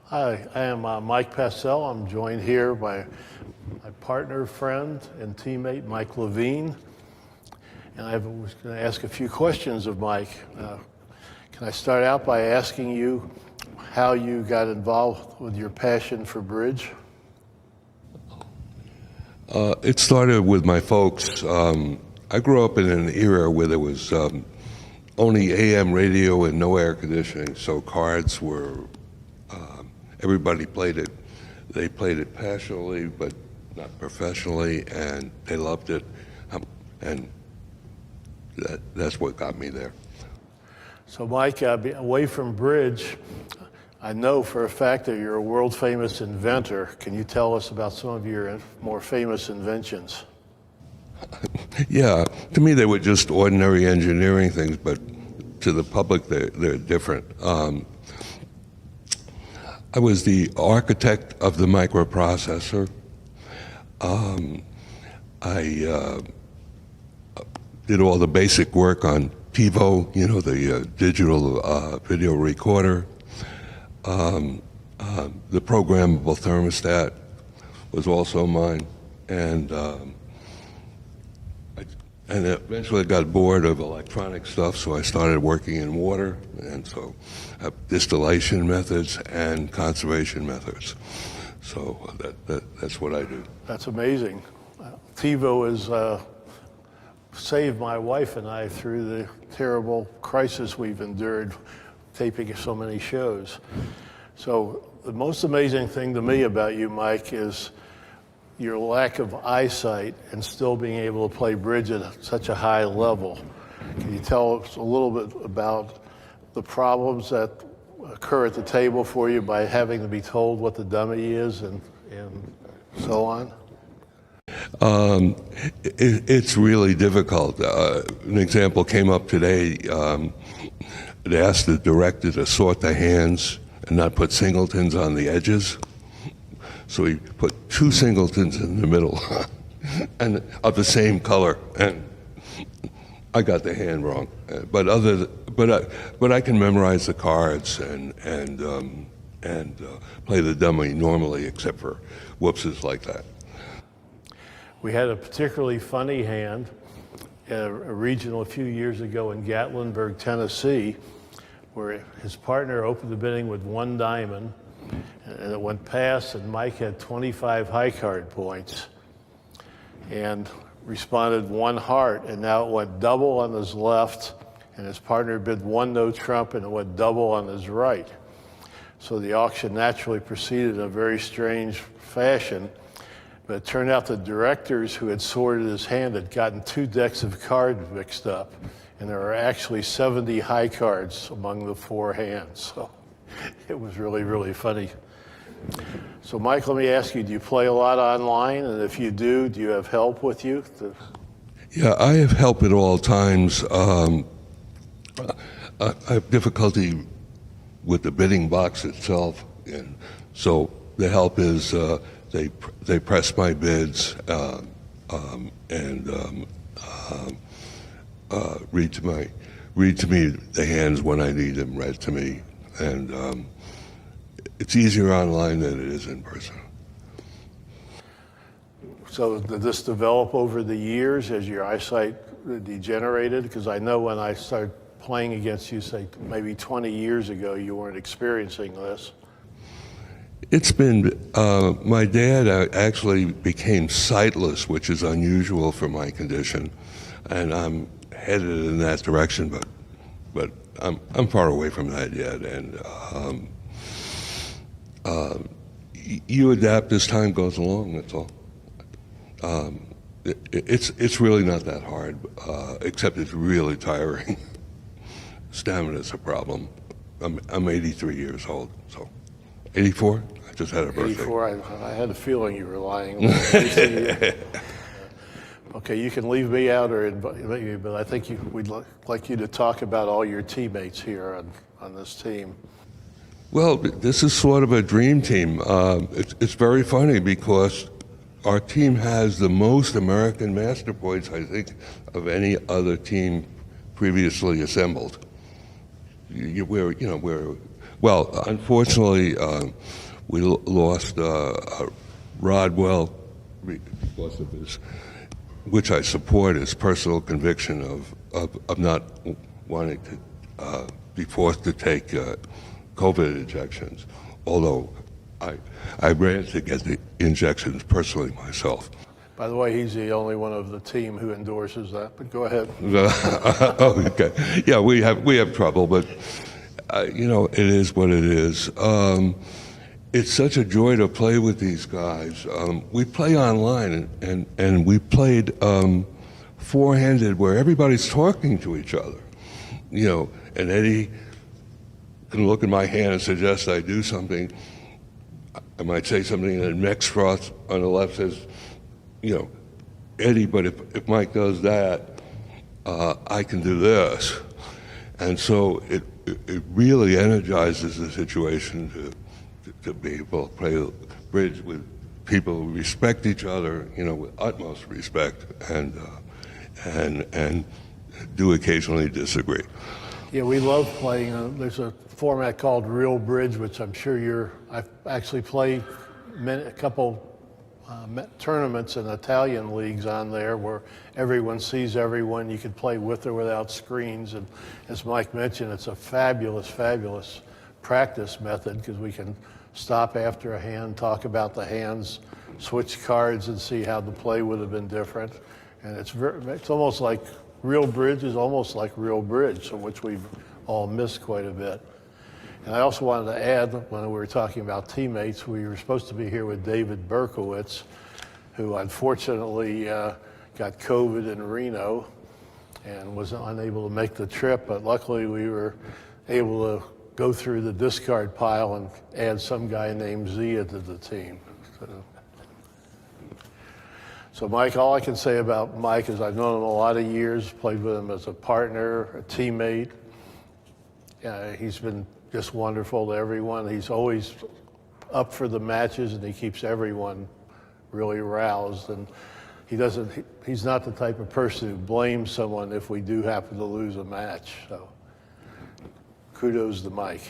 Hi, I am Mike Passel. I'm joined here by my partner, friend, and teammate, Mike Levine. And I was going to ask a few questions of Mike. Can I start out by asking you how you got involved with your passion for bridge? It started with my folks. I grew up in an era where there was only AM radio and no air conditioning, so cards were, everybody played it. They played it passionately, but not professionally, and they loved it. And that's what got me there. So Mike, away from bridge, I know for a fact that you're a world-famous inventor. Can you tell us about some of your more famous inventions? Yeah, to me they were just ordinary engineering things, but to the public they're different. I was the architect of the microprocessor. I did all the basic work on TiVo, the digital video recorder. The programmable thermostat was also mine, and eventually I got bored of electronic stuff, so I started working in water, and so I have distillation methods and conservation methods. So that's what I do. That's amazing. TiVo has saved my wife and I through the terrible crisis we've endured taping so many shows. So the most amazing thing to me about you, Mike, is your lack of eyesight and still being able to play bridge at such a high level. Can you tell us a little bit about the problems that occur at the table for you by having to be told what the dummy is and so on? It's really difficult. An example came up today. They asked the director to sort the hands and not put singletons on the edges. So he put two singletons in the middle and of the same color, and I got the hand wrong. But I can memorize the cards and play the dummy normally, except for whoopses like that. We had a particularly funny hand at a regional a few years ago in Gatlinburg, Tennessee, where his partner opened the bidding with one diamond, and it went past, and Mike had 25 high card points and responded one heart, and now it went double on his left, and his partner bid one no trump, and it went double on his right. So the auction naturally proceeded in a very strange fashion, but it turned out the directors who had sorted his hand had gotten two decks of cards mixed up, and there were actually 70 high cards among the four hands. So it was really, really funny. So Mike, let me ask you, do you play a lot online? And if you do you have help with you? Yeah, I have help at all times. I have difficulty with the bidding box itself, and so the help is they press my bids and read to me the hands when I need them read to me, and it's easier online than it is in person. So did this develop over the years as your eyesight degenerated? Because I know when I started playing against you, say maybe 20 years ago, you weren't experiencing this. It's been, my dad actually became sightless, which is unusual for my condition, and I'm headed in that direction, but I'm far away from that yet, and you adapt as time goes along, that's all. It's really not that hard, except it's really tiring. Stamina's a problem. I'm 83 years old, so 84? I just had a birthday. 84, I had a feeling you were lying. Okay, you can leave me out or invite me, but I think we'd like you to talk about all your teammates here on this team. Well, this is sort of a dream team. It's very funny because our team has the most American master points, I think, of any other team previously assembled. We're Well, unfortunately, we lost Rodwell because of his, which I support, his personal conviction of not wanting to be forced to take COVID injections, although I ran to get the injections personally myself. By the way, he's the only one of the team who endorses that, but go ahead. Okay. Yeah, we have trouble, but it is what it is. It's such a joy to play with these guys. We play online, and we played four-handed, where everybody's talking to each other. And Eddie can look at my hand and suggest I do something. I might say something, and Mexroth on the left says, Eddie, but if Mike does that, I can do this. And so it really energizes the situation to be able to play bridge with people who respect each other, with utmost respect, and do occasionally disagree. Yeah, we love playing. There's a format called Real Bridge, which I'm sure I've actually played a couple tournaments in Italian leagues on there where everyone sees everyone. You can play with or without screens. And as Mike mentioned, it's a fabulous, fabulous practice method because we can stop after a hand, talk about the hands, switch cards and see how the play would have been different. And it's almost like Real Bridge is almost like Real Bridge, so which we've all missed quite a bit. And I also wanted to add, when we were talking about teammates, we were supposed to be here with David Berkowitz, who unfortunately got COVID in Reno and was unable to make the trip, but luckily we were able to go through the discard pile and add some guy named Zia to the team. So Mike, all I can say about Mike is I've known him a lot of years, played with him as a partner, a teammate. He's been just wonderful to everyone. He's always up for the matches and he keeps everyone really roused. And he's not the type of person who blames someone if we do happen to lose a match. So kudos to Mike.